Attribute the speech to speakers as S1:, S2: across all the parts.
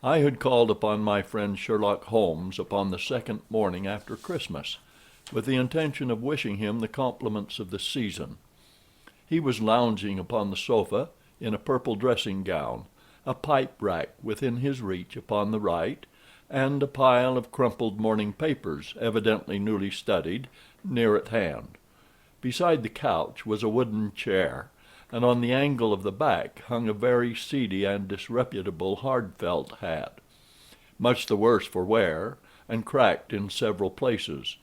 S1: I had called upon my friend Sherlock Holmes upon the second morning after Christmas, with the intention of wishing him the compliments of the season. He was lounging upon the sofa in a purple dressing-gown, a pipe-rack within his reach upon the right, and a pile of crumpled morning papers, evidently newly studied, near at hand. Beside the couch was a wooden chair, and on the angle of the back hung a very seedy and disreputable hard felt hat, much the worse for wear, and cracked in several places.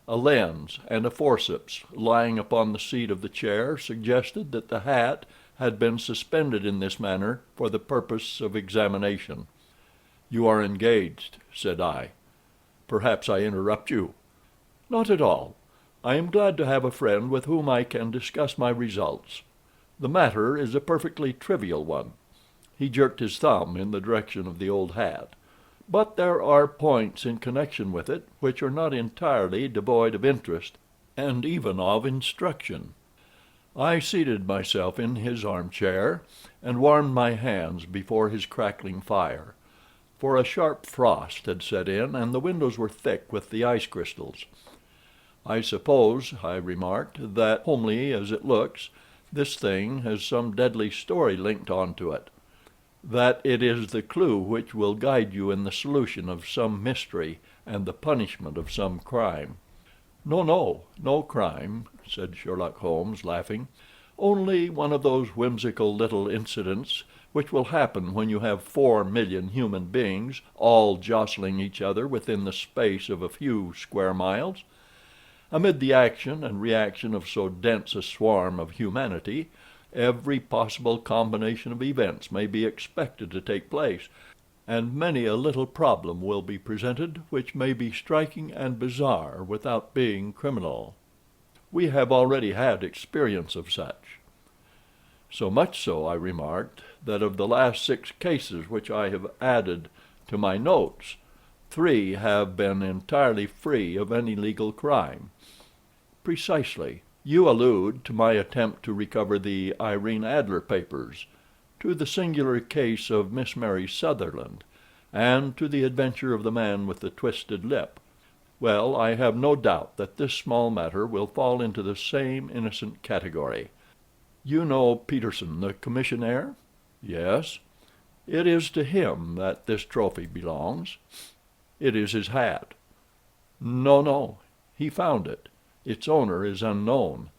S1: A lens and a forceps lying upon the seat of the chair suggested that the hat had been suspended in this manner for the purpose of examination. "You are engaged," said I. "Perhaps I interrupt you." "Not at all. I am glad to have a friend with whom I can discuss my results. The matter is a perfectly trivial one." He jerked his thumb in the direction of the old hat. "But there are points in connection with it which are not entirely devoid of interest, and even of instruction." I seated myself in his armchair, and warmed my hands before his crackling fire, for a sharp frost had set in, and the windows were thick with the ice crystals. "I suppose," I remarked, "that, homely as it looks, this thing has some deadly story linked on to it, that it is the clue which will guide you in the solution of some mystery and the punishment of some crime." No crime," said Sherlock Holmes, laughing. "Only one of those whimsical little incidents which will happen when you have 4,000,000 human beings all jostling each other within the space of a few square miles. Amid the action and reaction of so dense a swarm of humanity, every possible combination of events may be expected to take place, and many a little problem will be presented which may be striking and bizarre without being criminal. We have already had experience of such." "So much so," I remarked, "that of the last 6 cases which I have added to my notes, 3 have been entirely free of any legal crime." "Precisely. You allude to my attempt to recover the Irene Adler papers, to the singular case of Miss Mary Sutherland, and to the adventure of the man with the twisted lip. Well, I have no doubt that this small matter will fall into the same innocent category. You know Peterson, the commissionaire?" "Yes." "It is to him that this trophy belongs." "It is his hat." No. He found it. Its owner is unknown.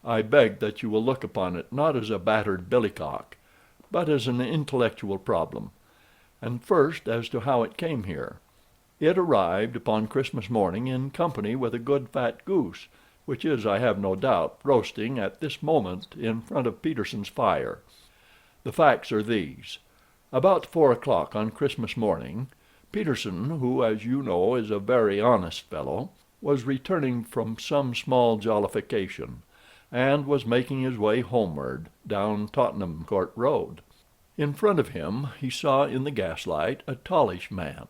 S1: I beg that you will look upon it not as a battered billycock, but as an intellectual problem. And first as to how it came here. It arrived upon Christmas morning in company with a good fat goose, which is, I have no doubt, roasting at this moment in front of Peterson's fire. The facts are these. About 4 o'clock on Christmas morning, Peterson, who, as you know, is a very honest fellow, was returning from some small jollification, and was making his way homeward down Tottenham Court Road. In front of him he saw in the gaslight a tallish man,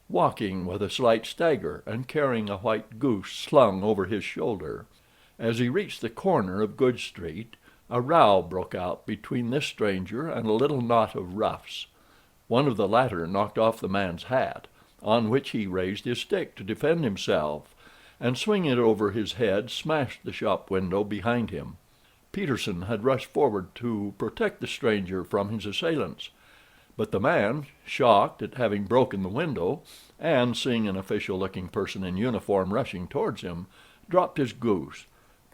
S1: walking with a slight stagger, and carrying a white goose slung over his shoulder. As he reached the corner of Good Street, a row broke out between this stranger and a little knot of roughs. One of the latter knocked off the man's hat, on which he raised his stick to defend himself, and swinging it over his head, smashed the shop window behind him. Peterson had rushed forward to protect the stranger from his assailants, but the man, shocked at having broken the window, and seeing an official-looking person in uniform rushing towards him, dropped his goose,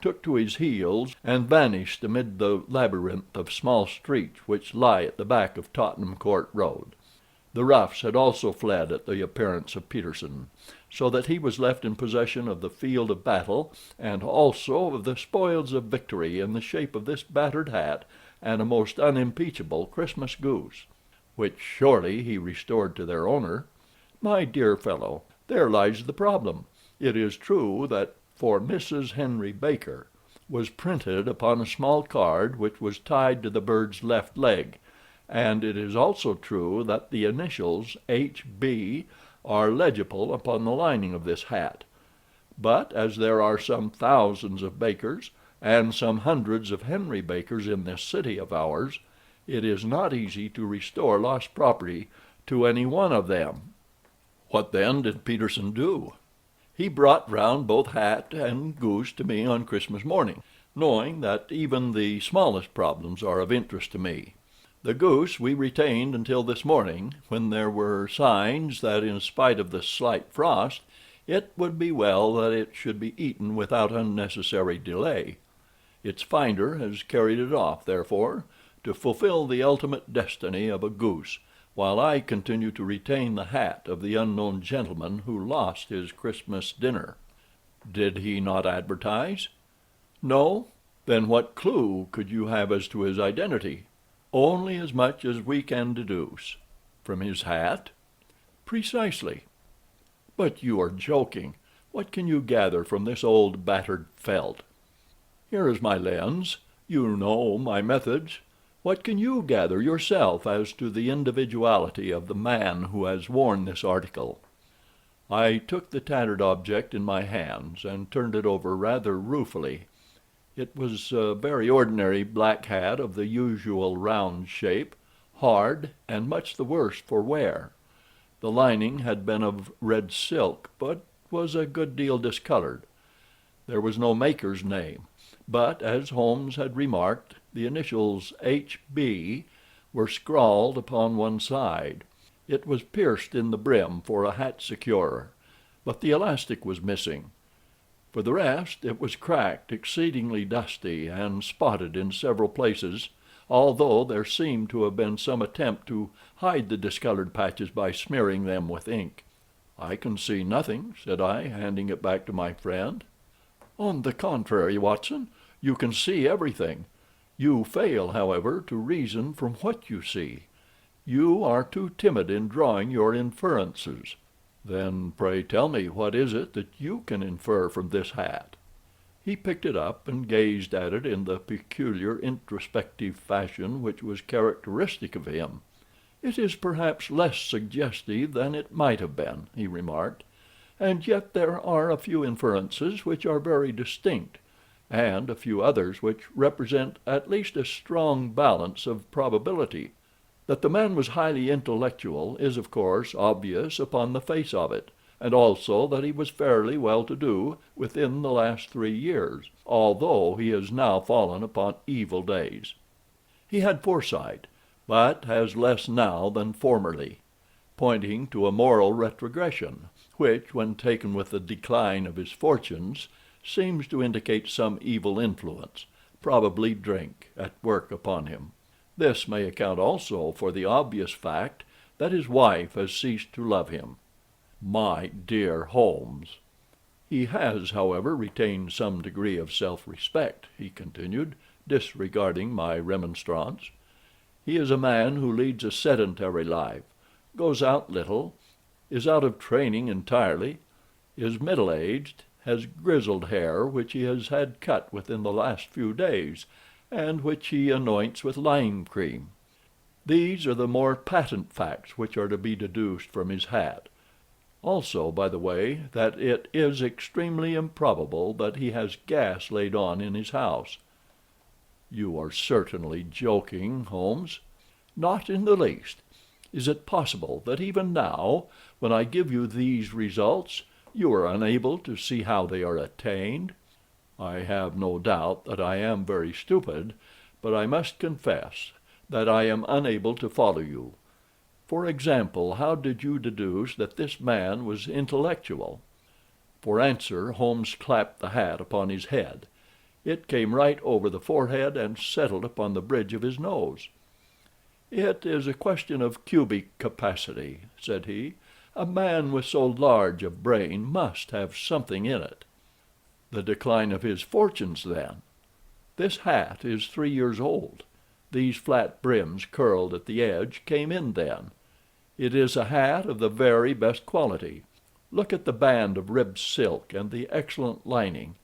S1: took to his heels, and vanished amid the labyrinth of small streets which lie at the back of Tottenham Court Road. The roughs had also fled at the appearance of Peterson, so that he was left in possession of the field of battle, and also of the spoils of victory in the shape of this battered hat and a most unimpeachable Christmas goose, which surely he restored to their owner. My dear fellow, there lies the problem. It is true that "For Mrs. Henry Baker" was printed upon a small card which was tied to the bird's left leg, and it is also true that the initials H.B. are legible upon the lining of this hat. But as there are some thousands of Bakers, and some hundreds of Henry Bakers in this city of ours, it is not easy to restore lost property to any one of them. What then did Peterson do? He brought round both hat and goose to me on Christmas morning, knowing that even the smallest problems are of interest to me. The goose we retained until this morning, when there were signs that in spite of the slight frost, it would be well that it should be eaten without unnecessary delay. Its finder has carried it off, therefore, to fulfill the ultimate destiny of a goose, while I continue to retain the hat of the unknown gentleman who lost his Christmas dinner. Did he not advertise? No? Then what clue could you have as to his identity? Only as much as we can deduce. From his hat? Precisely. But you are joking. What can you gather from this old battered felt? Here is my lens. You know my methods. What can you gather yourself as to the individuality of the man who has worn this article? I took the tattered object in my hands and turned it over rather ruefully. It was a very ordinary black hat of the usual round shape, hard, and much the worse for wear. The lining had been of red silk, but was a good deal discolored. There was no maker's name, but, as Holmes had remarked, the initials H.B. were scrawled upon one side. It was pierced in the brim for a hat securer, but the elastic was missing. For the rest, it was cracked, exceedingly dusty, and spotted in several places, although there seemed to have been some attempt to hide the discolored patches by smearing them with ink. "I can see nothing," said I, handing it back to my friend. "On the contrary, Watson, you can see everything. You fail, however, to reason from what you see. You are too timid in drawing your inferences." "Then pray tell me what is it that you can infer from this hat?" He picked it up and gazed at it in the peculiar introspective fashion which was characteristic of him. "It is perhaps less suggestive than it might have been," he remarked, "and yet there are a few inferences which are very distinct, and a few others which represent at least a strong balance of probability. That the man was highly intellectual is, of course, obvious upon the face of it, and also that he was fairly well-to-do within the last 3 years, although he has now fallen upon evil days. He had foresight, but has less now than formerly, pointing to a moral retrogression, which, when taken with the decline of his fortunes, seems to indicate some evil influence, probably drink, at work upon him. This may account also for the obvious fact that his wife has ceased to love him. My dear Holmes! He has, however, retained some degree of self-respect," he continued, disregarding my remonstrance. "He is a man who leads a sedentary life, goes out little, is out of training entirely, is middle-aged, has grizzled hair which he has had cut within the last few days, and which he anoints with lime cream. These are the more patent facts which are to be deduced from his hat. Also, by the way, that it is extremely improbable that he has gas laid on in his house." "You are certainly joking, Holmes." "Not in the least. Is it possible that even now, when I give you these results, you are unable to see how they are attained?" "I have no doubt that I am very stupid, but I must confess that I am unable to follow you. For example, how did you deduce that this man was intellectual?" For answer, Holmes clapped the hat upon his head. It came right over the forehead and settled upon the bridge of his nose. "It is a question of cubic capacity," said he. "A man with so large a brain must have something in it." "The decline of his fortunes, then. This hat is 3 years old. These flat brims, curled at the edge, came in then. It is a hat of the very best quality. Look at the band of ribbed silk and the excellent lining.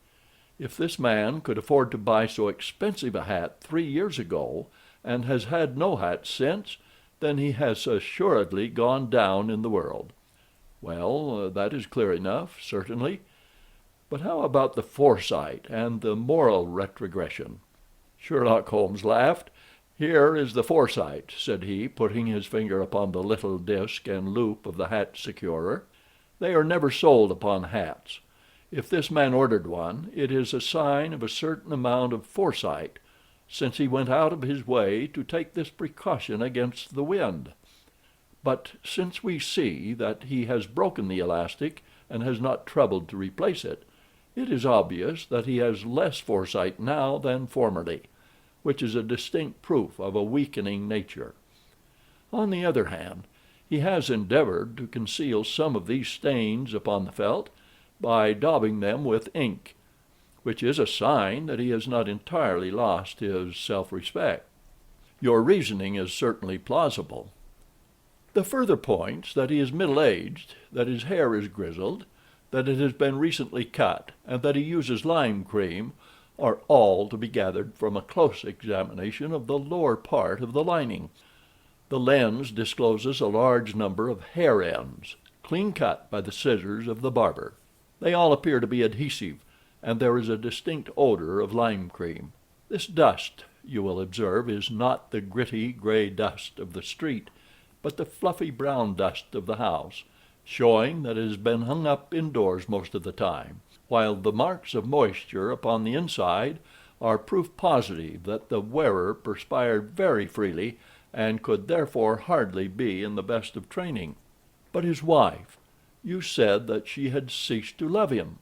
S1: If this man could afford to buy so expensive a hat 3 years ago, and has had no hat since, then he has assuredly gone down in the world. Well, that is clear enough, certainly. But how about the foresight and the moral retrogression?" Sherlock Holmes laughed. "Here is the Forsyte," said he, putting his finger upon the little disc and loop of the hat securer. "They are never sold upon hats. If this man ordered one, it is a sign of a certain amount of foresight, since he went out of his way to take this precaution against the wind. But since we see that he has broken the elastic and has not troubled to replace it, it is obvious that he has less foresight now than formerly, which is a distinct proof of a weakening nature. On the other hand, he has endeavored to conceal some of these stains upon the felt by daubing them with ink, which is a sign that he has not entirely lost his self-respect. Your reasoning is certainly plausible. The further points, that he is middle-aged, that his hair is grizzled, that it has been recently cut, and that he uses lime cream, are all to be gathered from a close examination of the lower part of the lining. The lens discloses a large number of hair ends, clean cut by the scissors of the barber. They all appear to be adhesive, and there is a distinct odor of lime cream. This dust, you will observe, is not the gritty gray dust of the street, but the fluffy brown dust of the house, showing that it has been hung up indoors most of the time, while the marks of moisture upon the inside are proof positive that the wearer perspired very freely and could therefore hardly be in the best of training. But his wife, you said that she had ceased to love him.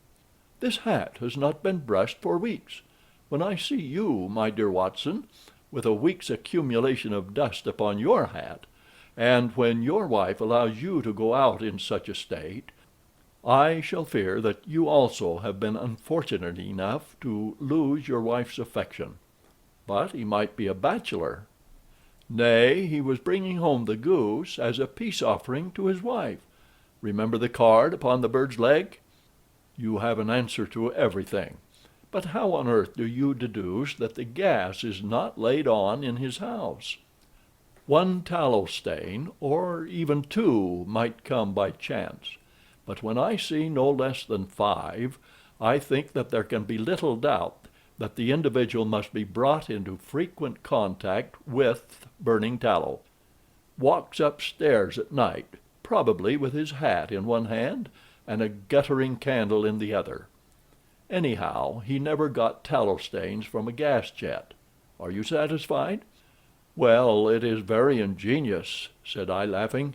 S1: This hat has not been brushed for weeks. When I see you, my dear Watson, with a week's accumulation of dust upon your hat, and when your wife allows you to go out in such a state, I shall fear that you also have been unfortunate enough to lose your wife's affection. But he might be a bachelor. Nay, he was bringing home the goose as a peace offering to his wife. Remember the card upon the bird's leg? You have an answer to everything. But how on earth do you deduce that the gas is not laid on in his house? One tallow stain, or even two, might come by chance, but when I see no less than 5, I think that there can be little doubt that the individual must be brought into frequent contact with burning tallow. Walks upstairs at night, probably with his hat in one hand and a guttering candle in the other. Anyhow, he never got tallow stains from a gas jet. Are you satisfied? Well, it is very ingenious, said I, laughing,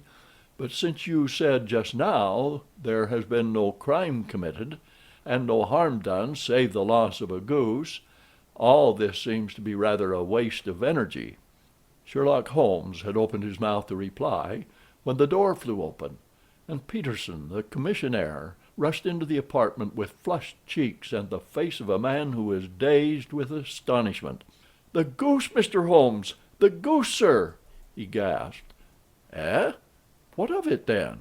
S1: but since you said just now there has been no crime committed, and no harm done save the loss of a goose, all this seems to be rather a waste of energy. Sherlock Holmes had opened his mouth to reply, when the door flew open, and Peterson, the commissionaire, rushed into the apartment with flushed cheeks and the face of a man who is dazed with astonishment. "The goose, Mr. Holmes! The goose, sir!" he gasped. "Eh? What of it, then?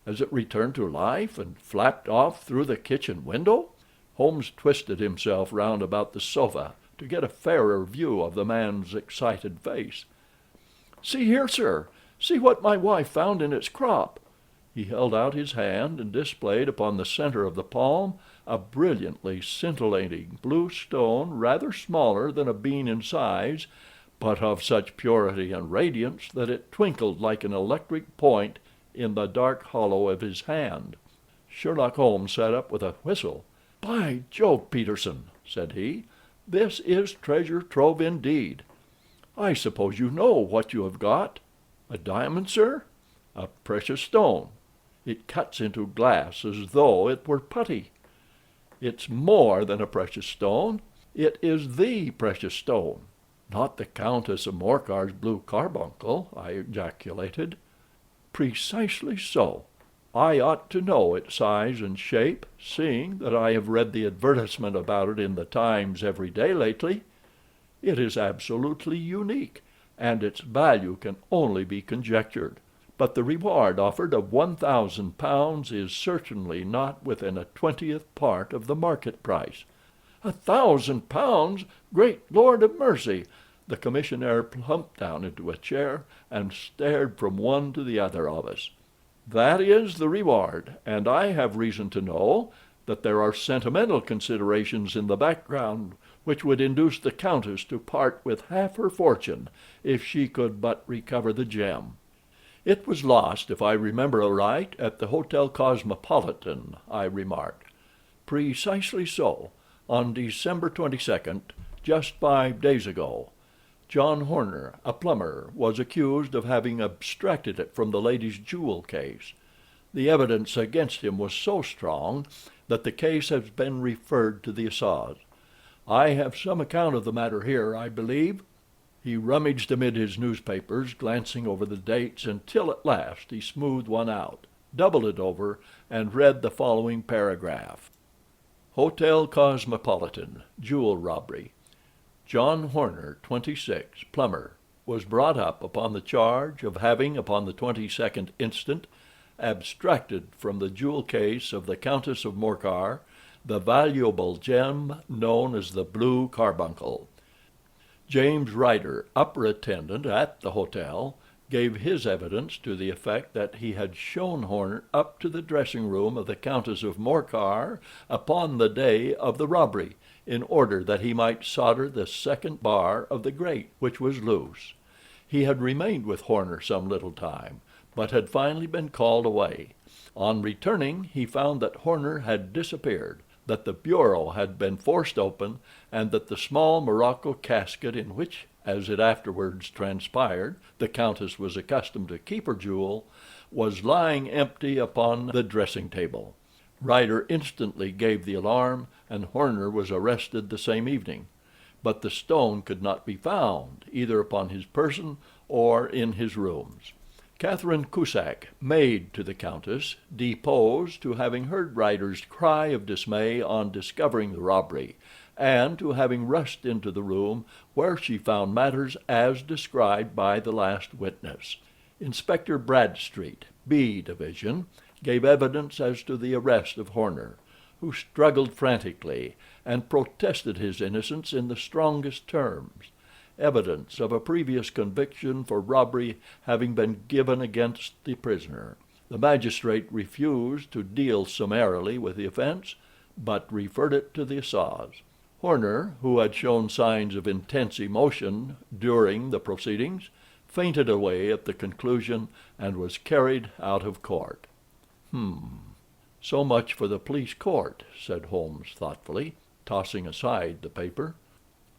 S1: Has it returned to life and flapped off through the kitchen window?" Holmes twisted himself round about the sofa to get a fairer view of the man's excited face. "See here, sir! See what my wife found in its crop!" He held out his hand and displayed upon the center of the palm a brilliantly scintillating blue stone, rather smaller than a bean in size, but of such purity and radiance that it twinkled like an electric point in the dark hollow of his hand. Sherlock Holmes sat up with a whistle. "By Jove, Peterson," said he, "this is treasure trove indeed. I suppose you know what you have got? A diamond, sir? A precious stone. It cuts into glass as though it were putty. It's more than a precious stone. It is the precious stone." "Not the Countess of Morcar's Blue Carbuncle?" I ejaculated. "Precisely so. I ought to know its size and shape, seeing that I have read the advertisement about it in the Times every day lately. It is absolutely unique, and its value can only be conjectured. But the reward offered of £1,000 is certainly not within a 20th part of the market price." £1,000! Great Lord of mercy! The commissionaire plumped down into a chair and stared from one to the other of us. "That is the reward, and I have reason to know that there are sentimental considerations in the background which would induce the Countess to part with half her fortune if she could but recover the gem. "It was lost, if I remember aright, at the Hotel Cosmopolitan," I remarked. "Precisely so, on December 22nd, just 5 days ago. John Horner, a plumber, was accused of having abstracted it from the lady's jewel case. The evidence against him was so strong that the case has been referred to the Assize. I have some account of the matter here, I believe." He rummaged amid his newspapers, glancing over the dates, until at last he smoothed one out, doubled it over, and read the following paragraph: "Hotel Cosmopolitan, jewel robbery. John Horner, 26, plumber, was brought up upon the charge of having, upon the 22nd instant, abstracted from the jewel case of the Countess of Morcar the valuable gem known as the Blue Carbuncle. James Ryder, upper attendant at the hotel, gave his evidence to the effect that he had shown Horner up to the dressing-room of the Countess of Morcar upon the day of the robbery, in order that he might solder the second bar of the grate, which was loose. He had remained with Horner some little time, but had finally been called away. On returning, he found that Horner had disappeared, that the bureau had been forced open, and that the small morocco casket in which, as it afterwards transpired, the Countess was accustomed to keep her jewel, was lying empty upon the dressing-table. Ryder instantly gave the alarm, and Horner was arrested the same evening. But the stone could not be found, either upon his person or in his rooms. Catherine Cusack, maid to the Countess, deposed to having heard Ryder's cry of dismay on discovering the robbery, and to having rushed into the room, where she found matters as described by the last witness. Inspector Bradstreet, B Division, gave evidence as to the arrest of Horner, who struggled frantically, and protested his innocence in the strongest terms. Evidence of a previous conviction for robbery having been given against the prisoner, the magistrate refused to deal summarily with the offense, but referred it to the Assize. Horner, who had shown signs of intense emotion during the proceedings, fainted away at the conclusion, and was carried out of court. "So much for the police court," said Holmes thoughtfully, tossing aside the paper.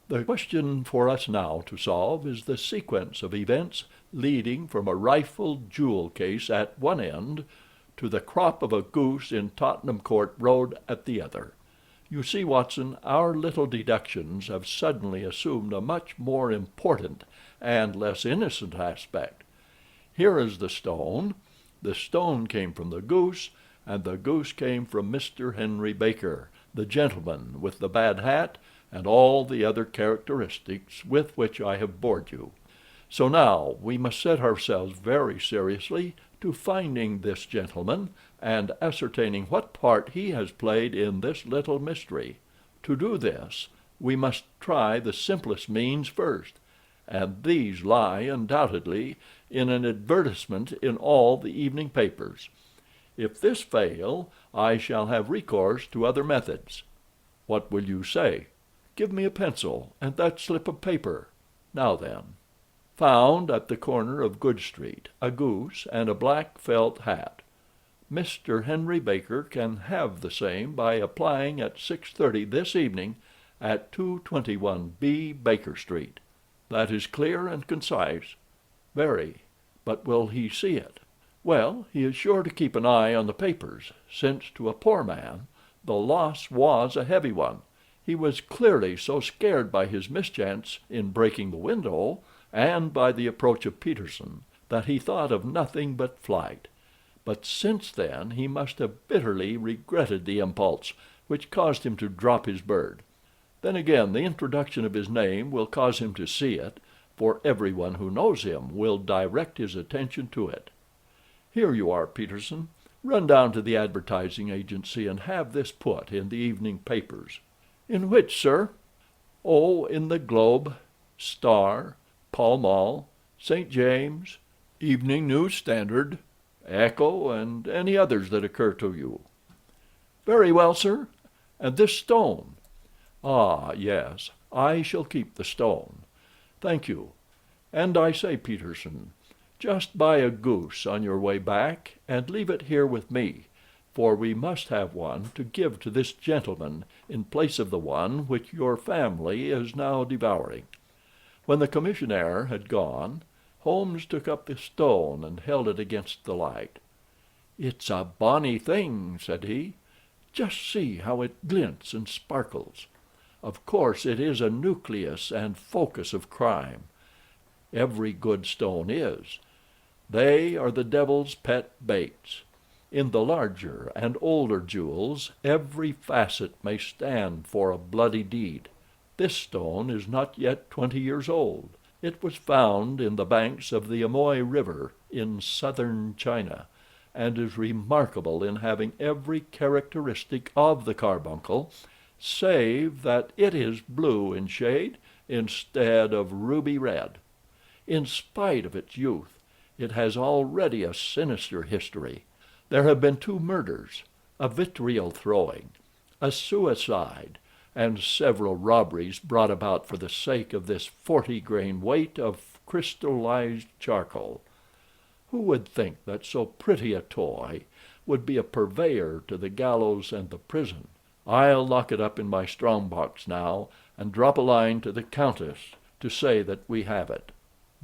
S1: "The question for us now to solve is the sequence of events leading from a rifled jewel case at one end to the crop of a goose in Tottenham Court Road at the other. You see, Watson, our little deductions have suddenly assumed a much more important and less innocent aspect. Here is the stone came from the goose, and the goose came from Mr. Henry Baker, the gentleman with the bad hat, and all the other characteristics with which I have bored you. So now we must set ourselves very seriously to finding this gentleman, and ascertaining what part he has played in this little mystery. To do this, we must try the simplest means first, and these lie undoubtedly in an advertisement in all the evening papers. If this fail, I shall have recourse to other methods. What will you say? Give me a pencil and that slip of paper. Now then. Found at the corner of Good Street a goose and a black felt hat. Mr. Henry Baker can have the same by applying at 6:30 this evening at 221 B Baker Street. That is clear and concise. Very. But will he see it? Well, he is sure to keep an eye on the papers, since to a poor man the loss was a heavy one. He was clearly so scared by his mischance in breaking the window, and by the approach of Peterson, that he thought of nothing but flight. But since then he must have bitterly regretted the impulse which caused him to drop his bird. Then again, the introduction of his name will cause him to see it, for everyone who knows him will direct his attention to it. Here you are, Peterson. Run down to the advertising agency and have this put in the evening papers. In which, sir? Oh, in the Globe, Star, Pall Mall, St. James, Evening News Standard, Echo, and any others that occur to you. Very well, sir. And this stone? Ah, yes, I shall keep the stone. Thank you. And I say, Peterson, just buy a goose on your way back, and leave it here with me, for we must have one to give to this gentleman in place of the one which your family is now devouring." When the commissionaire had gone, Holmes took up the stone and held it against the light. "It's a bonny thing," said he. "Just see how it glints and sparkles. Of course it is a nucleus and focus of crime. Every good stone is. They are the devil's pet baits. In the larger and older jewels every facet may stand for a bloody deed. This stone is not yet 20 years old. It was found in the banks of the Amoy River in southern China, and is remarkable in having every characteristic of the carbuncle, save that it is blue in shade instead of ruby red. In spite of its youth, it has already a sinister history. There have been 2 murders, a vitriol throwing, a suicide, and several robberies brought about for the sake of this 40-grain weight of crystallized charcoal. Who would think that so pretty a toy would be a purveyor to the gallows and the prison? I'll lock it up in my strong box now, and drop a line to the Countess to say that we have it.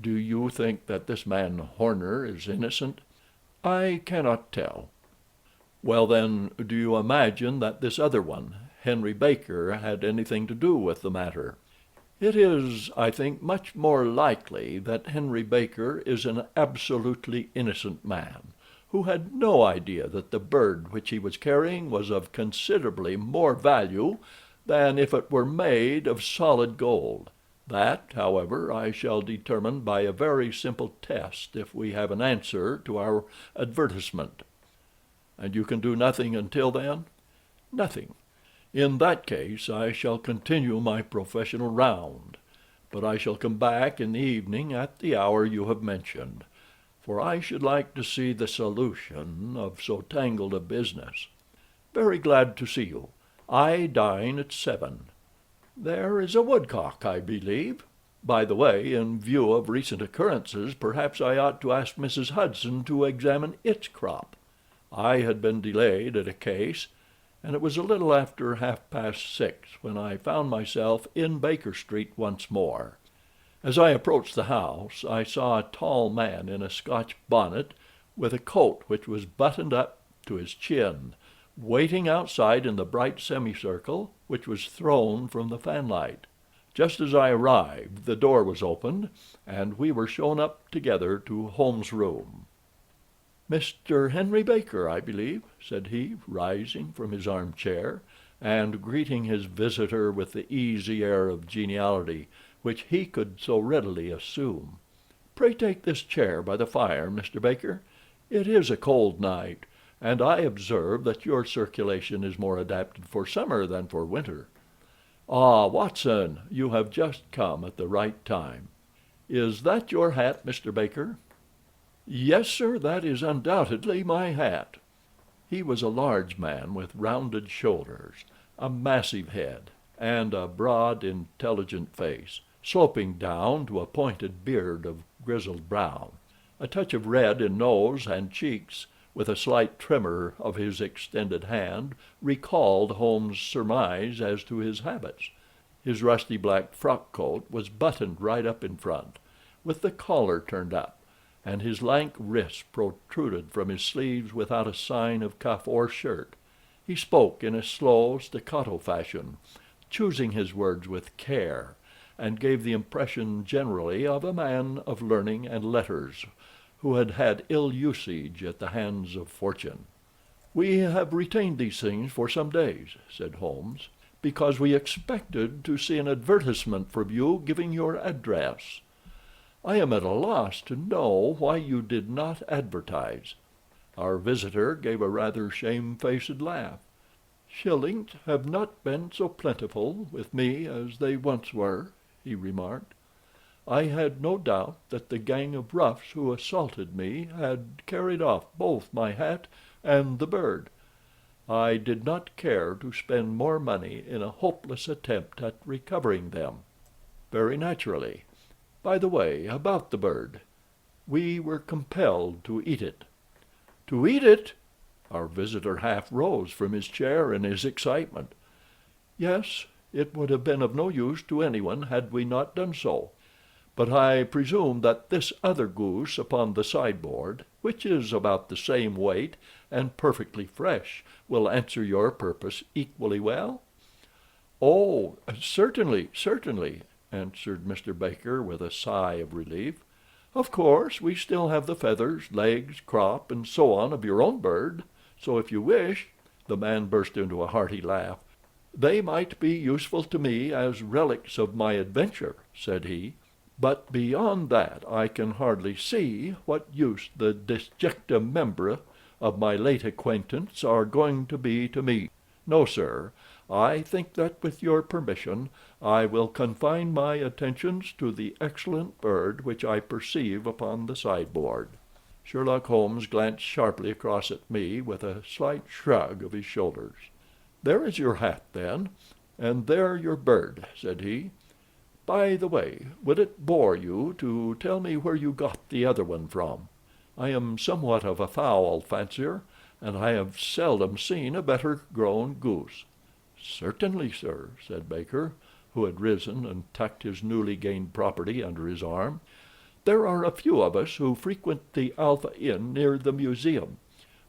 S1: Do you think that this man Horner is innocent?" "I cannot tell." "Well, then, do you imagine that this other one, Henry Baker, had anything to do with the matter?" "It is, I think, much more likely that Henry Baker is an absolutely innocent man, who had no idea that the bird which he was carrying was of considerably more value than if it were made of solid gold. That, however, I shall determine by a very simple test if we have an answer to our advertisement." "And you can do nothing until then?" "Nothing. In that case I shall continue my professional round, but I shall come back in the evening at the hour you have mentioned, for I should like to see the solution of so tangled a business." "Very glad to see you. I dine at 7. There is a woodcock, I believe. By the way, in view of recent occurrences, perhaps I ought to ask Mrs. Hudson to examine its crop." I had been delayed at a case, and it was a little after 6:30 when I found myself in Baker Street once more. As I approached the house, I saw a tall man in a Scotch bonnet, with a coat which was buttoned up to his chin, waiting outside in the bright semicircle which was thrown from the fanlight. Just as I arrived, the door was opened, and we were shown up together to Holmes' room. "Mr. Henry Baker, I believe," said he, rising from his armchair, and greeting his visitor with the easy air of geniality which he could so readily assume. "Pray take this chair by the fire, Mr. Baker. It is a cold night, and I observe that your circulation is more adapted for summer than for winter. Ah, Watson, you have just come at the right time. Is that your hat, Mr. Baker?" "Yes, sir, that is undoubtedly my hat." He was a large man with rounded shoulders, a massive head, and a broad, intelligent face, sloping down to a pointed beard of grizzled brown. A touch of red in nose and cheeks, with a slight tremor of his extended hand, recalled Holmes' surmise as to his habits. His rusty black frock coat was buttoned right up in front, with the collar turned up, and his lank wrists protruded from his sleeves without a sign of cuff or shirt. He spoke in a slow, staccato fashion, choosing his words with care, and gave the impression generally of a man of learning and letters who had had ill usage at the hands of fortune. "We have retained these things for some days," said Holmes, "because we expected to see an advertisement from you giving your address. I am at a loss to know why you did not advertise." Our visitor gave a rather shamefaced laugh. "Shillings have not been so plentiful with me as they once were," he remarked. "I had no doubt that the gang of roughs who assaulted me had carried off both my hat and the bird. I did not care to spend more money in a hopeless attempt at recovering them. Very naturally. By the way, about the bird. We were compelled to eat it." "To eat it?" Our visitor half rose from his chair in his excitement. "Yes, it would have been of no use to anyone had we not done so. But I presume that this other goose upon the sideboard, which is about the same weight and perfectly fresh, will answer your purpose equally well?" "Oh, certainly, certainly," answered Mr. Baker with a sigh of relief. "Of course, we still have the feathers, legs, crop, and so on of your own bird, so if you wish—" The man burst into a hearty laugh. "They might be useful to me as relics of my adventure," said he. "But beyond that I can hardly see what use the disjecta membra of my late acquaintance are going to be to me. No, sir, I think that with your permission I will confine my attentions to the excellent bird which I perceive upon the sideboard." Sherlock Holmes glanced sharply across at me with a slight shrug of his shoulders. "There is your hat, then, and there your bird," said he. "By the way, would it bore you to tell me where you got the other one from? I am somewhat of a fowl fancier, and I have seldom seen a better grown goose." "Certainly, sir," said Baker, who had risen and tucked his newly gained property under his arm. "There are a few of us who frequent the Alpha Inn near the museum.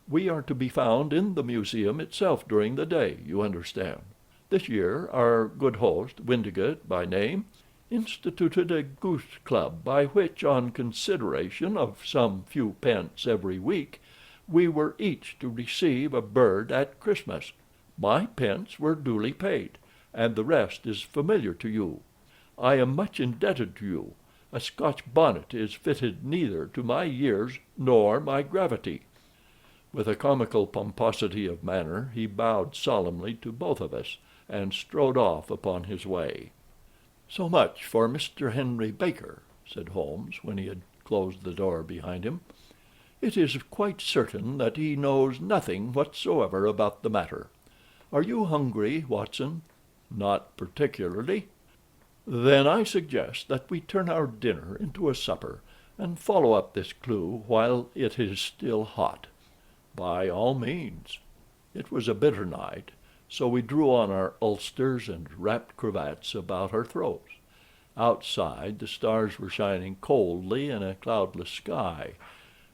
S1: We are to be found in the museum itself during the day, you understand. This year our good host, Windigate by name, instituted a goose club, by which, on consideration of some few pence every week, we were each to receive a bird at Christmas. My pence were duly paid, and the rest is familiar to you. I am much indebted to you. A Scotch bonnet is fitted neither to my years nor my gravity." With a comical pomposity of manner he bowed solemnly to both of us, and strode off upon his way. "So much for Mr. Henry Baker," said Holmes, when he had closed the door behind him. "It is quite certain that he knows nothing whatsoever about the matter. Are you hungry, Watson?" "Not particularly." "Then I suggest that we turn our dinner into a supper, and follow up this clue while it is still hot." "By all means." It was a bitter night, so we drew on our ulsters and wrapped cravats about our throats. Outside the stars were shining coldly in a cloudless sky,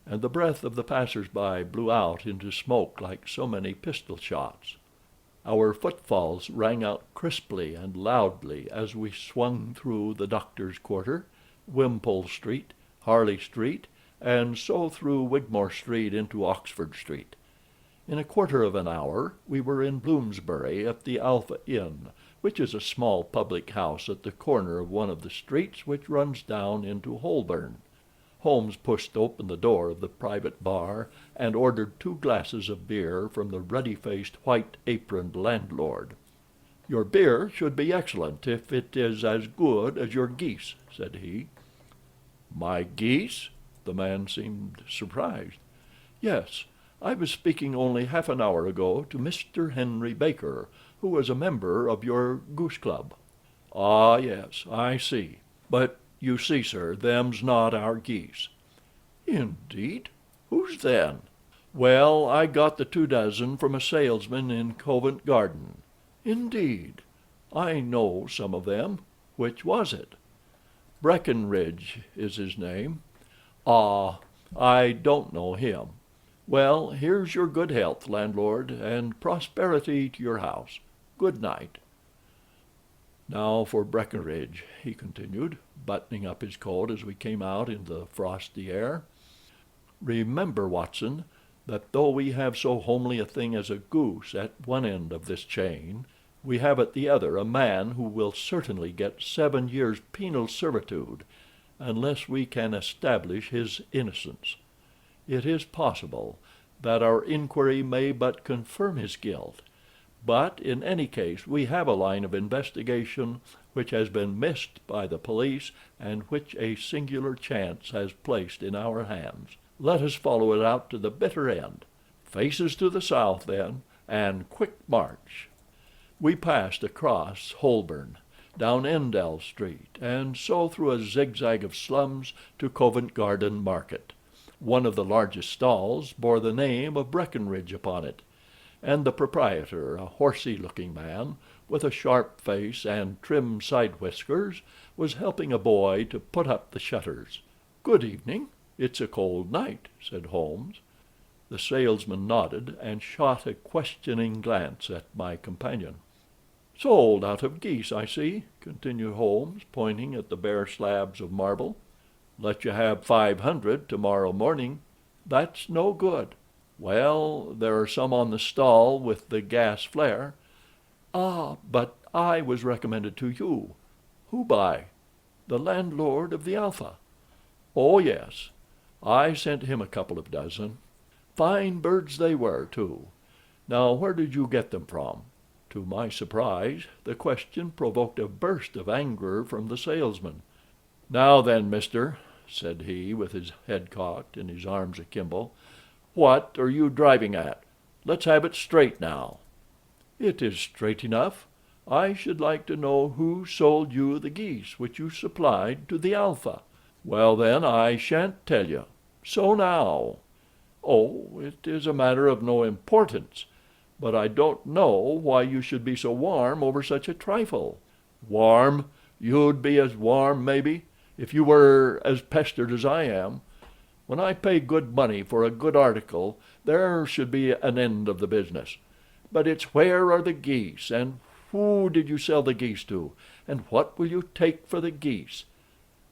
S1: and the breath of the passers-by blew out into smoke like so many pistol shots. Our footfalls rang out crisply and loudly as we swung through the Doctor's Quarter, Wimpole Street, Harley Street, and so through Wigmore Street into Oxford Street. In a quarter of an hour we were in Bloomsbury at the Alpha Inn, which is a small public house at the corner of one of the streets which runs down into Holborn. Holmes pushed open the door of the private bar and ordered 2 glasses of beer from the ruddy-faced, white-aproned landlord. "Your beer should be excellent if it is as good as your geese," said he. "My geese?" The man seemed surprised. "Yes. I was speaking only half an hour ago to Mr. Henry Baker, who was a member of your goose club." "Ah, yes, I see. But you see, sir, them's not our geese." "Indeed? Whose then?" "Well, I got the 2 dozen from a salesman in Covent Garden." "Indeed? I know some of them. Which was it?" "Breckenridge is his name." "Ah, I don't know him. Well, here's your good health, landlord, and prosperity to your house. Good night." "Now for Breckenridge," he continued, buttoning up his coat as we came out into the frosty air. "Remember, Watson, that though we have so homely a thing as a goose at one end of this chain, we have at the other a man who will certainly get 7 years' penal servitude, unless we can establish his innocence. It is possible that our inquiry may but confirm his guilt, but in any case we have a line of investigation which has been missed by the police, and which a singular chance has placed in our hands. Let us follow it out to the bitter end. Faces to the south, then, and quick march. We passed across Holborn, down Endell Street, and so through a zigzag of slums to Covent Garden Market. One of the largest stalls bore the name of Breckenridge upon it, and the proprietor, a horsey-looking man, with a sharp face and trim side-whiskers, was helping a boy to put up the shutters. "Good evening. It's a cold night," said Holmes. The salesman nodded, and shot a questioning glance at my companion. "Sold out of geese, I see," continued Holmes, pointing at the bare slabs of marble. "Let you have 500 tomorrow morning." "That's no good." "Well, there are some on the stall with the gas flare." "Ah, but I was recommended to you." "Who by?" "The landlord of the Alpha." "Oh, yes. I sent him a couple of dozen. Fine birds they were, too. Now, where did you get them from?" To my surprise, the question provoked a burst of anger from the salesman. "Now then, mister," said he, with his head cocked and his arms akimbo, "what are you driving at? Let's have it straight now." "It is straight enough. I should like to know who sold you the geese which you supplied to the Alpha." "Well, then, I shan't tell you. So now." "Oh, it is a matter of no importance. But I don't know why you should be so warm over such a trifle." "Warm? You'd be as warm, maybe, if you were as pestered as I am. When I pay good money for a good article, there should be an end of the business. But it's where are the geese, and who did you sell the geese to, and what will you take for the geese?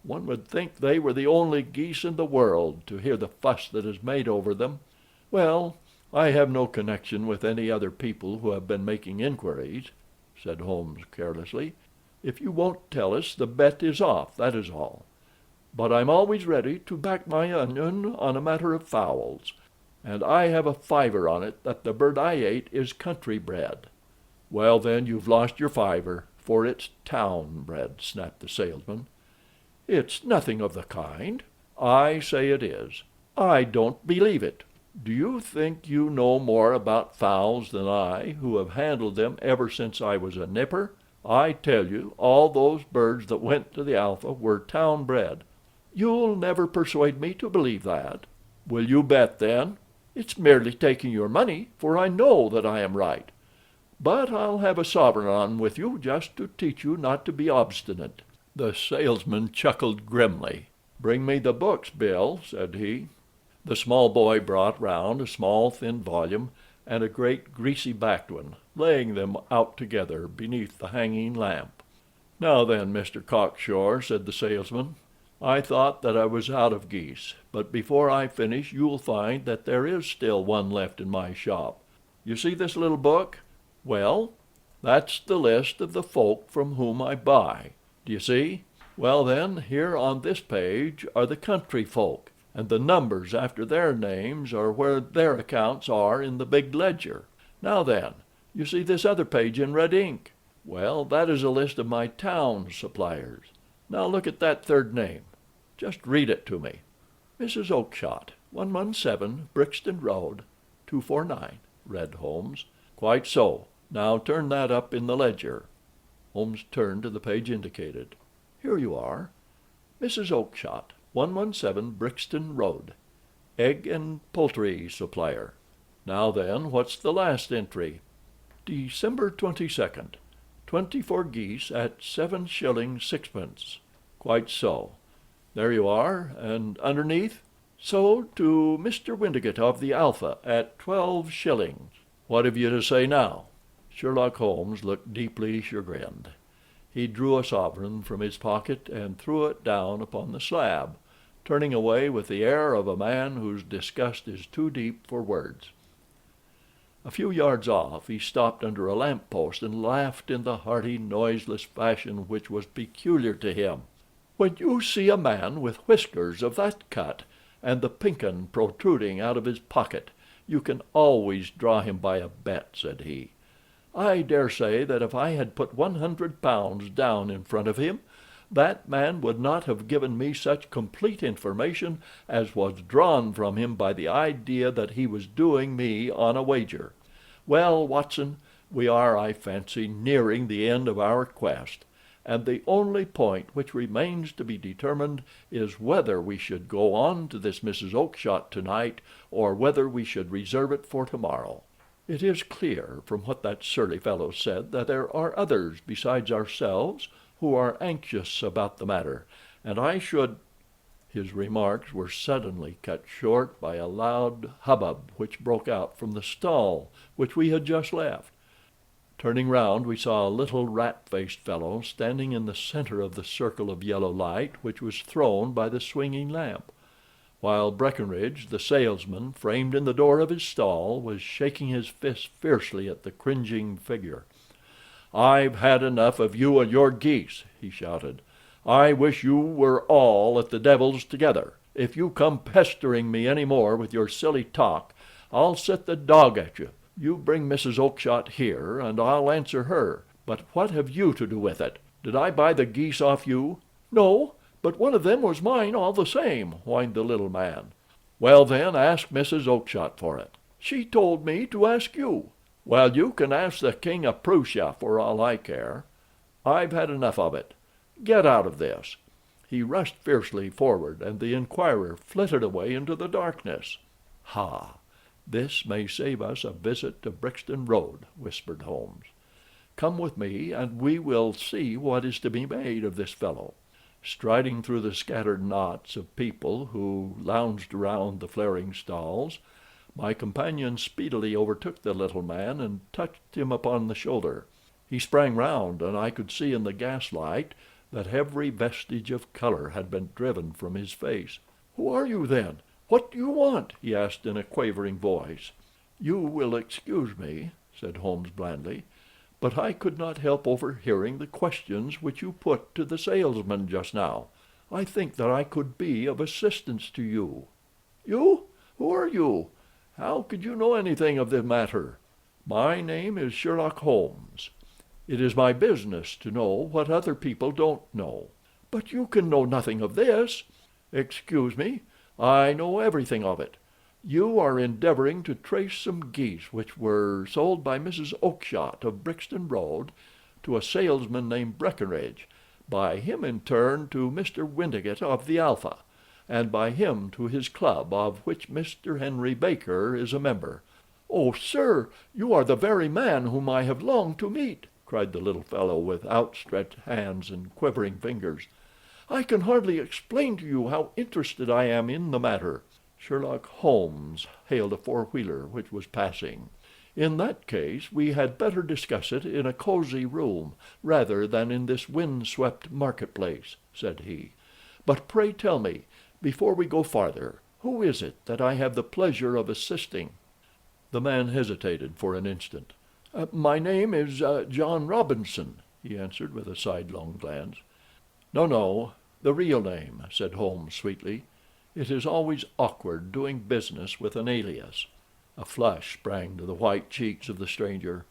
S1: One would think they were the only geese in the world, to hear the fuss that is made over them. Well, I have no connection with any other people who have been making inquiries," said Holmes carelessly. "If you won't tell us, the bet is off, that is all. But I'm always ready to back my onion on a matter of fowls, and I have a fiver on it that the bird I ate is country bred." "Well, then, you've lost your fiver, for it's town bred," snapped the salesman. "It's nothing of the kind." "I say it is." "I don't believe it." "Do you think you know more about fowls than I, who have handled them ever since I was a nipper? I tell you, all those birds that went to the Alpha were town bred." "You'll never persuade me to believe that." "Will you bet, then?" "It's merely taking your money, for I know that I am right. But I'll have a sovereign on with you, just to teach you not to be obstinate." The salesman chuckled grimly. "Bring me the books, Bill," said he. The small boy brought round a small thin volume and a great greasy-backed one, laying them out together beneath the hanging lamp. "Now then, Mr. Cocksure," said the salesman, "I thought that I was out of geese, but before I finish you'll find that there is still one left in my shop. You see this little book? Well, that's the list of the folk from whom I buy. Do you see? Well, then, here on this page are the country folk, and the numbers after their names are where their accounts are in the big ledger. Now then, you see this other page in red ink? Well, that is a list of my town suppliers. Now look at that third name. Just read it to me." "Mrs. Oakshott, 117 Brixton Road, 249, read Holmes. "Quite so. Now turn that up in the ledger." Holmes turned to the page indicated. "Here you are. Mrs. Oakshott, 117 Brixton Road, egg and poultry supplier. Now then, what's the last entry? December 22nd. 24 geese at 7 shillings 6pence. Quite so. There you are, and underneath, sold to Mr. Windigate of the Alpha at 12 shillings. What have you to say now?" Sherlock Holmes looked deeply chagrined. He drew a sovereign from his pocket and threw it down upon the slab, turning away with the air of a man whose disgust is too deep for words. A few yards off he stopped under a lamp-post and laughed in the hearty, noiseless fashion which was peculiar to him. "When you see a man with whiskers of that cut, and the pink 'un protruding out of his pocket, you can always draw him by a bet," said he. "I dare say that if I had put 100 pounds down in front of him, that man would not have given me such complete information as was drawn from him by the idea that he was doing me on a wager. Well, Watson, we are, I fancy, nearing the end of our quest, and the only point which remains to be determined is whether we should go on to this Mrs. Oakshott tonight, or whether we should reserve it for tomorrow. It is clear from what that surly fellow said that there are others besides ourselves who are anxious about the matter, and I should—" His remarks were suddenly cut short by a loud hubbub which broke out from the stall which we had just left. Turning round, we saw a little rat-faced fellow standing in the center of the circle of yellow light which was thrown by the swinging lamp, while Breckinridge, the salesman, framed in the door of his stall, was shaking his fist fiercely at the cringing figure. "I've had enough of you and your geese," he shouted. "I wish you were all at the devil's together. If you come pestering me any more with your silly talk, I'll set the dog at you. You bring Mrs. Oakshott here, and I'll answer her. But what have you to do with it? Did I buy the geese off you?" "No, but one of them was mine all the same," whined the little man. "Well, then, ask Mrs. Oakshott for it." "She told me to ask you." "Well, you can ask the King of Prussia for all I care. I've had enough of it. Get out of this." He rushed fiercely forward, and the inquirer flitted away into the darkness. "Ha! This may save us a visit to Brixton Road," whispered Holmes. "Come with me, and we will see what is to be made of this fellow." Striding through the scattered knots of people who lounged around the flaring stalls, my companion speedily overtook the little man and touched him upon the shoulder. He sprang round, and I could see in the gaslight that every vestige of color had been driven from his face. "Who are you, then? What do you want?" he asked in a quavering voice. "You will excuse me," said Holmes blandly, "but I could not help overhearing the questions which you put to the salesman just now. I think that I could be of assistance to you." "You? Who are you? How could you know anything of the matter?" "My name is Sherlock Holmes. It is my business to know what other people don't know." "But you can know nothing of this." "Excuse me, I know everything of it. You are endeavoring to trace some geese which were sold by Mrs. Oakshott of Brixton Road to a salesman named Breckinridge, by him in turn to Mr. Windigate of the Alpha, and by him to his club, of which Mr. Henry Baker is a member." "Oh, sir, you are the very man whom I have longed to meet," cried the little fellow with outstretched hands and quivering fingers. "I can hardly explain to you how interested I am in the matter." Sherlock Holmes hailed a four-wheeler which was passing. "In that case we had better discuss it in a cozy room rather than in this wind-swept marketplace," said he. "But pray tell me, before we go farther, who is it that I have the pleasure of assisting?" The man hesitated for an instant. "My name is John Robinson," he answered with a sidelong glance. "No, the real name," said Holmes sweetly. "It is always awkward doing business with an alias." A flush sprang to the white cheeks of the stranger.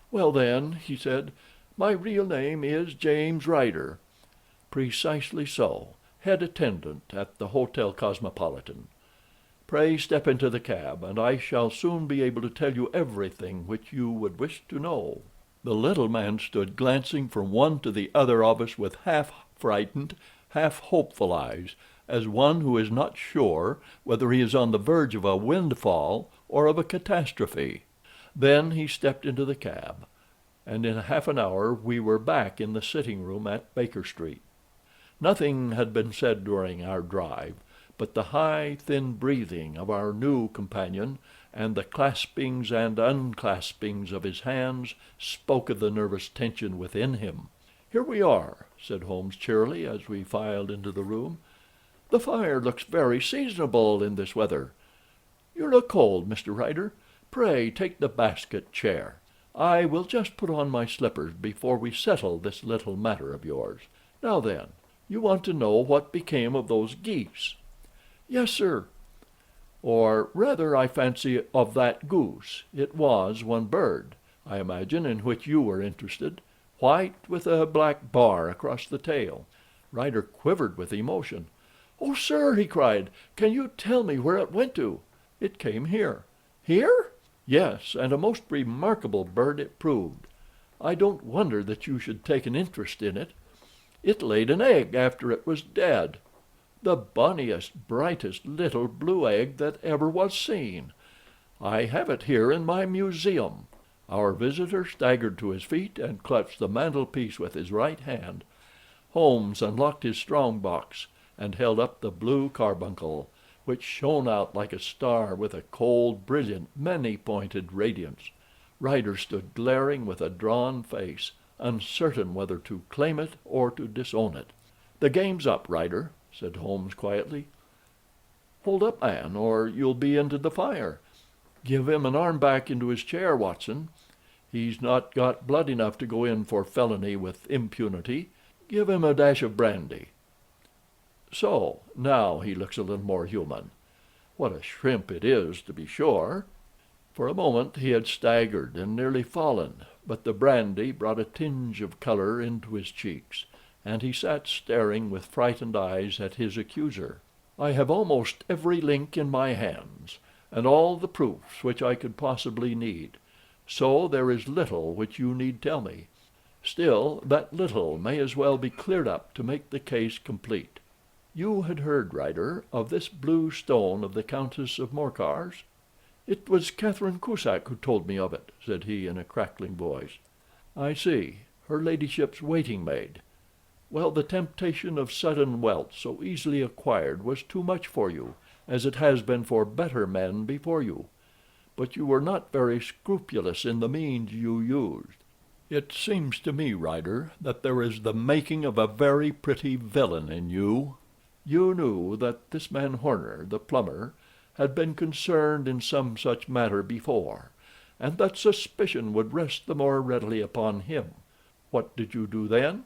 S1: "Well, then," he said, "my real name is James Ryder." "Precisely so. Head attendant at the Hotel Cosmopolitan. Pray step into the cab, and I shall soon be able to tell you everything which you would wish to know." The little man stood glancing from one to the other of us with half-frightened, half-hopeful eyes, as one who is not sure whether he is on the verge of a windfall or of a catastrophe. Then he stepped into the cab, and in half an hour we were back in the sitting-room at Baker Street. Nothing had been said during our drive, but the high, thin breathing of our new companion and the claspings and unclaspings of his hands spoke of the nervous tension within him. "Here we are," said Holmes cheerily as we filed into the room. "The fire looks very seasonable in this weather. You look cold, Mr. Ryder. Pray take the basket chair. I will just put on my slippers before we settle this little matter of yours. Now then, you want to know what became of those geese?" "Yes, sir." "Or rather, I fancy, of that goose. It was one bird, I imagine, in which you were interested, white with a black bar across the tail." Ryder quivered with emotion. "Oh, sir," he cried, "can you tell me where it went to?" "It came here." "Here?" Yes, and a most remarkable bird it proved. I don't wonder that you should take an interest in it. It laid an egg after it was dead. The bonniest, brightest little blue egg that ever was seen. I have it here in my museum." Our visitor staggered to his feet and clutched the mantelpiece with his right hand. Holmes unlocked his strong box and held up the Blue Carbuncle, which shone out like a star with a cold, brilliant, many-pointed radiance. Ryder stood glaring with a drawn face, uncertain whether to claim it or to disown it. "The game's up, Ryder," said Holmes quietly. "Hold up, man, or you'll be into the fire. Give him an arm back into his chair, Watson. He's not got blood enough to go in for felony with impunity. Give him a dash of brandy. So, now he looks a little more human. What a shrimp it is, to be sure." For a moment he had staggered and nearly fallen, but the brandy brought a tinge of color into his cheeks, and he sat staring with frightened eyes at his accuser. "I have almost every link in my hands, and all the proofs which I could possibly need, so there is little which you need tell me. Still, that little may as well be cleared up to make the case complete. You had heard, Ryder, of this blue stone of the Countess of Morcar's?" "It was Catherine Cusack who told me of it," said he in a crackling voice. "I see. Her ladyship's waiting-maid. Well, the temptation of sudden wealth so easily acquired was too much for you, as it has been for better men before you. But you were not very scrupulous in the means you used. It seems to me, Ryder, that there is the making of a very pretty villain in you. You knew that this man Horner, the plumber, had been concerned in some such matter before, and that suspicion would rest the more readily upon him. What did you do then?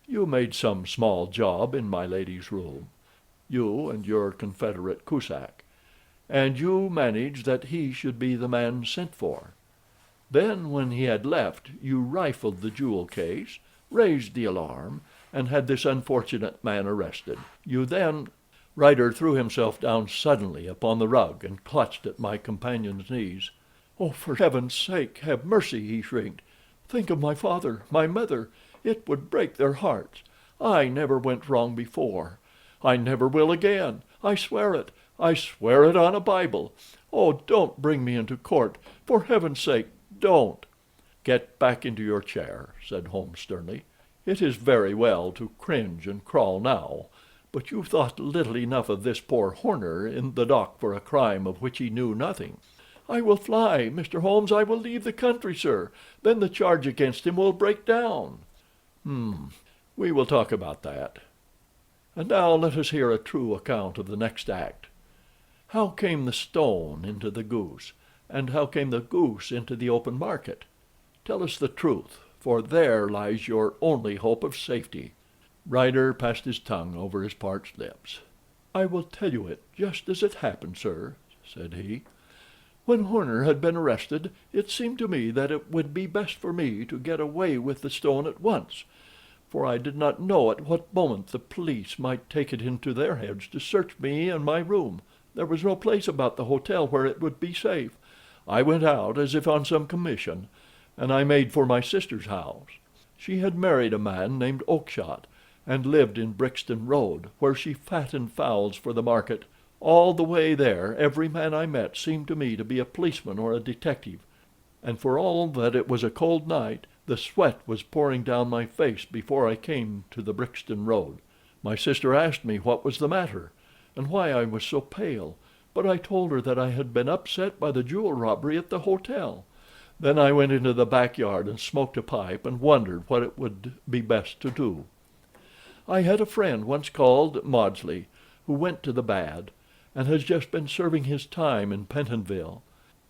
S1: You made some small job in my lady's room, you and your confederate Cusack, and you managed that he should be the man sent for. Then, when he had left, you rifled the jewel case, raised the alarm, and had this unfortunate man arrested. You then—" Ryder threw himself down suddenly upon the rug and clutched at my companion's knees. "Oh, for heaven's sake, have mercy!" he shrieked. "Think of my father, my mother. It would break their hearts. I never went wrong before. I never will again. I swear it. I swear it on a Bible. Oh, don't bring me into court. For heaven's sake, don't." "Get back into your chair," said Holmes sternly. "It is very well to cringe and crawl now, but you thought little enough of this poor Horner in the dock for a crime of which he knew nothing." "I will fly, Mr. Holmes. I will leave the country, sir. Then the charge against him will break down." We will talk about that. And now let us hear a true account of the next act. How came the stone into the goose, and how came the goose into the open market? Tell us the truth, for there lies your only hope of safety." Ryder passed his tongue over his parched lips. "I will tell you it just as it happened, sir," said he. "When Horner had been arrested, it seemed to me that it would be best for me to get away with the stone at once, for I did not know at what moment the police might take it into their heads to search me and my room. There was no place about the hotel where it would be safe. I went out as if on some commission, and I made for my sister's house. She had married a man named Oakshott, and lived in Brixton Road, where she fattened fowls for the market. All the way there every man I met seemed to me to be a policeman or a detective, and for all that it was a cold night, the sweat was pouring down my face before I came to the Brixton Road. My sister asked me what was the matter, and why I was so pale, but I told her that I had been upset by the jewel robbery at the hotel. Then I went into the backyard and smoked a pipe and wondered what it would be best to do. I had a friend once called Maudsley, who went to the bad, and has just been serving his time in Pentonville.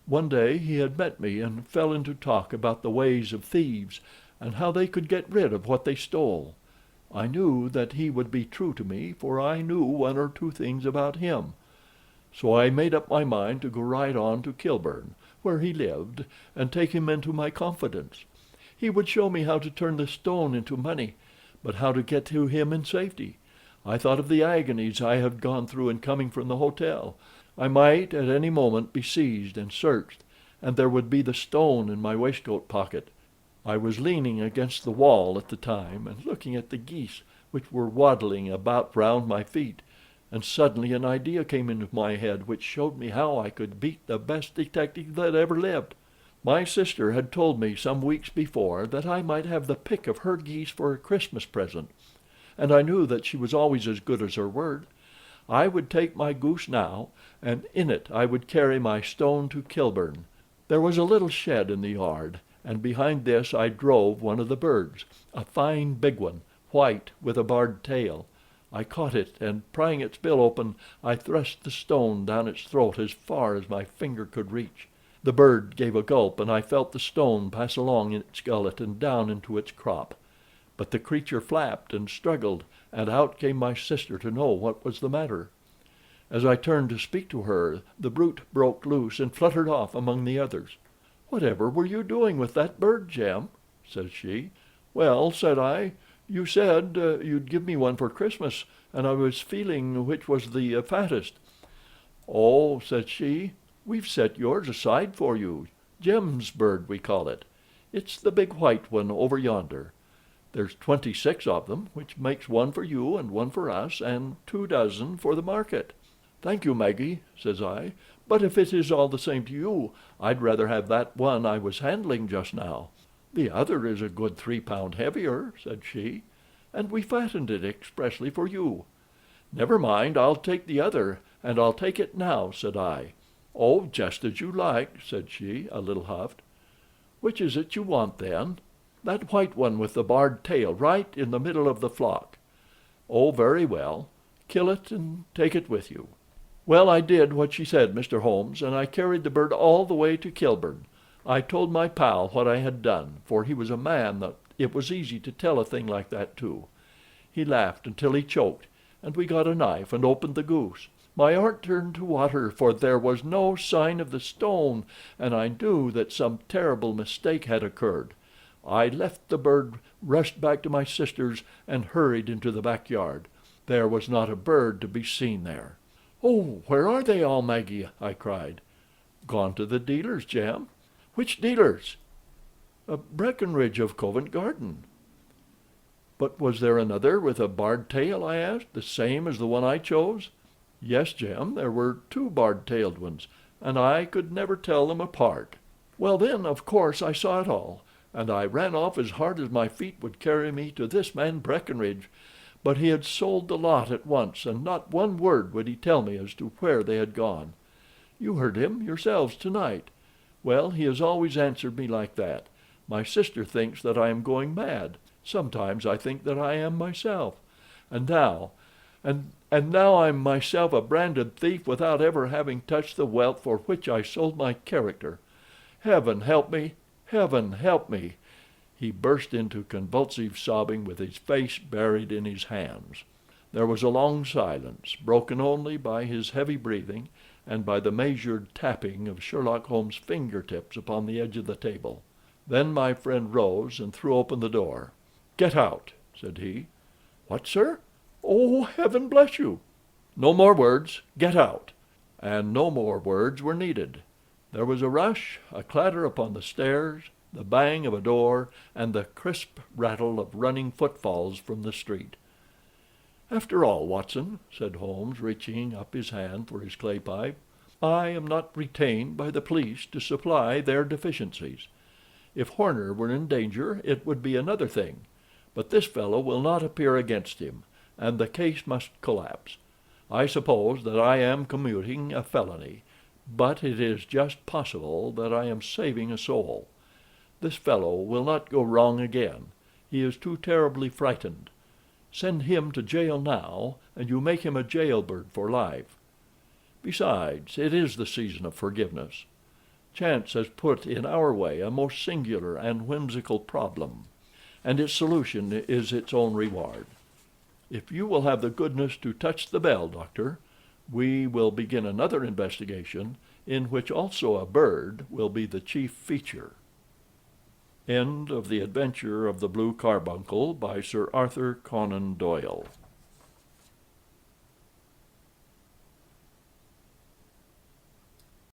S1: One day he had met me and fell into talk about the ways of thieves, and how they could get rid of what they stole. I knew that he would be true to me, for I knew one or two things about him. So I made up my mind to go right on to Kilburn, where he lived, and take him into my confidence. He would show me how to turn the stone into money, but how to get to him in safety. I thought of the agonies I had gone through in coming from the hotel. I might at any moment be seized and searched, and there would be the stone in my waistcoat pocket. I was leaning against the wall at the time, and looking at the geese, which were waddling about round my feet, and suddenly an idea came into my head which showed me how I could beat the best detective that ever lived. My sister had told me some weeks before that I might have the pick of her geese for a Christmas present, and I knew that she was always as good as her word. I would take my goose now, and in it I would carry my stone to Kilburn. There was a little shed in the yard, and behind this I drove one of the birds, a fine big one, white, with a barred tail. I caught it, and prying its bill open, I thrust the stone down its throat as far as my finger could reach. The bird gave a gulp, and I felt the stone pass along its gullet and down into its crop. But the creature flapped and struggled, and out came my sister to know what was the matter. As I turned to speak to her, the brute broke loose and fluttered off among the others. "Whatever were you doing with that bird, Jem?" says she. "Well," said I, "you said you'd give me one for Christmas, and I was feeling which was the fattest." "Oh," said she, "we've set yours aside for you. Jem's bird, we call it. It's the big white one over yonder. There's 26 of them, which makes one for you and one for us, and 2 dozen for the market." "Thank you, Maggie," says I, "but if it is all the same to you, I'd rather have that one I was handling just now. The other is a good 3 pound heavier," said she, "and we fattened it expressly for you." "Never mind, I'll take the other, and I'll take it now," said I. "Oh, just as you like," said she, a little huffed. "Which is it you want, then?" "That white one with the barred tail, right in the middle of the flock." "Oh, very well. Kill it and take it with you." Well, I did what she said, Mr. Holmes, and I carried the bird all the way to Kilburn. I told my pal what I had done, for he was a man that it was easy to tell a thing like that to. He laughed until he choked, and we got a knife and opened the goose. My heart turned to water, for there was no sign of the stone, and I knew that some terrible mistake had occurred. I left the bird, rushed back to my sister's, and hurried into the backyard. There was not a bird to be seen there. "Oh, where are they all, Maggie?" I cried. "Gone to the dealers, Jem." "Which dealers?" "Breckenridge of Covent Garden." "But was there another with a barred tail?" I asked, "the same as the one I chose?" "Yes, Jem, there were 2 barred-tailed ones, and I could never tell them apart." "Well, then, of course I saw it all, and I ran off as hard as my feet would carry me to this man Breckenridge. But he had sold the lot at once, and not one word would he tell me as to where they had gone. You heard him yourselves tonight. Well, he has always answered me like that. My sister thinks that I am going mad. Sometimes I think that I am myself. And now, and now I'm myself a branded thief without ever having touched the wealth for which I sold my character. Heaven help me! Heaven help me!" He burst into convulsive sobbing with his face buried in his hands. There was a long silence, broken only by his heavy breathing and by the measured tapping of Sherlock Holmes' fingertips upon the edge of the table. Then my friend rose and threw open the door. "Get out," said he. "What, sir? Oh, heaven bless you!" "No more words. Get out." And no more words were needed. There was a rush, a clatter upon the stairs, the bang of a door, and the crisp rattle of running footfalls from the street. "After all, Watson," said Holmes, reaching up his hand for his clay pipe, "I am not retained by the police to supply their deficiencies. If Horner were in danger, it would be another thing, but this fellow will not appear against him, and the case must collapse. I suppose that I am commuting a felony, but it is just possible that I am saving a soul. This fellow will not go wrong again. He is too terribly frightened. Send him to jail now, and you make him a jailbird for life. Besides, it is the season of forgiveness. Chance has put in our way a most singular and whimsical problem, and its solution is its own reward. If you will have the goodness to touch the bell, Doctor, we will begin another investigation, in which also a bird will be the chief feature." End of The Adventure of the Blue Carbuncle by Sir Arthur Conan Doyle.